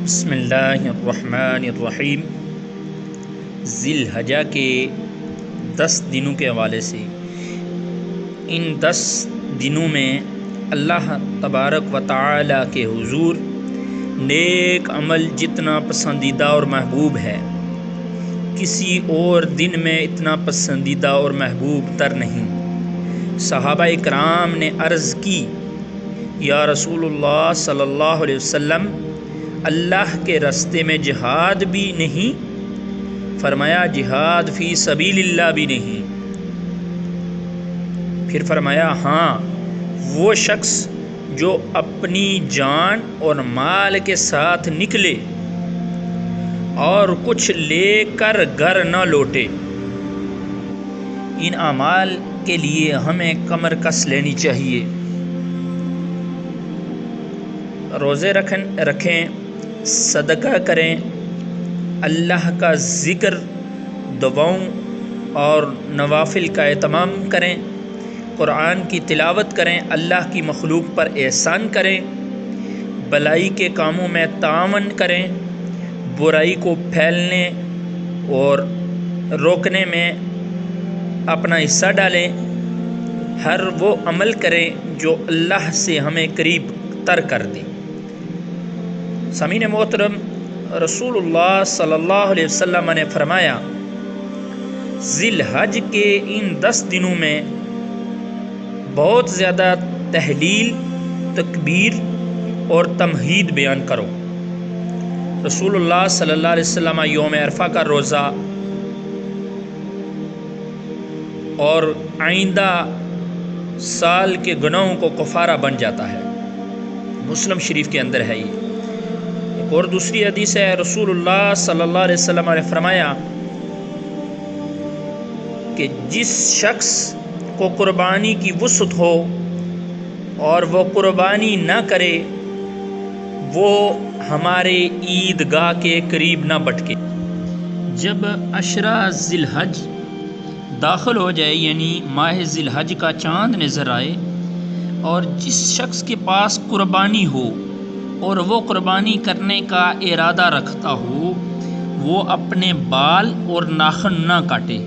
بسم اللہ الرحمن الرحیم۔ ذی الحجہ کے 10 دنوں کے حوالے سے، ان 10 دنوں میں اللہ تبارک و تعالی کے حضور نیک عمل جتنا پسندیدہ اور محبوب ہے، کسی اور دن میں اتنا پسندیدہ اور محبوب تر نہیں۔ صحابہ کرام نے عرض کی، یا رسول اللہ صلی اللہ علیہ وسلم، اللہ کے راستے میں جہاد بھی نہیں؟ فرمایا جہاد فی سبیل اللہ بھی نہیں۔ پھر فرمایا ہاں، وہ شخص جو اپنی جان اور مال کے ساتھ نکلے اور کچھ لے کر گھر نہ لوٹے۔ ان اعمال کے لیے ہمیں کمر کس لینی چاہیے۔ روزے رکھیں، صدقہ کریں، اللہ کا ذکر، دعاؤں اور نوافل کا اہتمام کریں، قرآن کی تلاوت کریں، اللہ کی مخلوق پر احسان کریں، بھلائی کے کاموں میں تعاون کریں، برائی کو پھیلنے اور روکنے میں اپنا حصہ ڈالیں، ہر وہ عمل کریں جو اللہ سے ہمیں قریب تر کر دے۔ سامعین محترم، رسول اللہ صلی اللہ علیہ وسلم نے فرمایا، ذی الحج کے ان 10 دنوں میں بہت زیادہ تحلیل، تکبیر اور تمہید بیان کرو۔ رسول اللہ صلی اللہ علیہ وسلم یوم عرفہ کا روزہ اور آئندہ سال کے گناہوں کو کفارہ بن جاتا ہے۔ مسلم شریف کے اندر ہے یہ۔ ایک اور دوسری حدیث ہے، رسول اللہ صلی اللہ علیہ وسلم نے فرمایا کہ جس شخص کو قربانی کی وسعت ہو اور وہ قربانی نہ کرے، وہ ہمارے عیدگاہ کے قریب نہ بٹکے۔ جب عشرہ ذی الحج داخل ہو جائے، یعنی ماہ ذی الحج کا چاند نظر آئے، اور جس شخص کے پاس قربانی ہو اور وہ قربانی کرنے کا ارادہ رکھتا ہو، وہ اپنے بال اور ناخن نہ کاٹے۔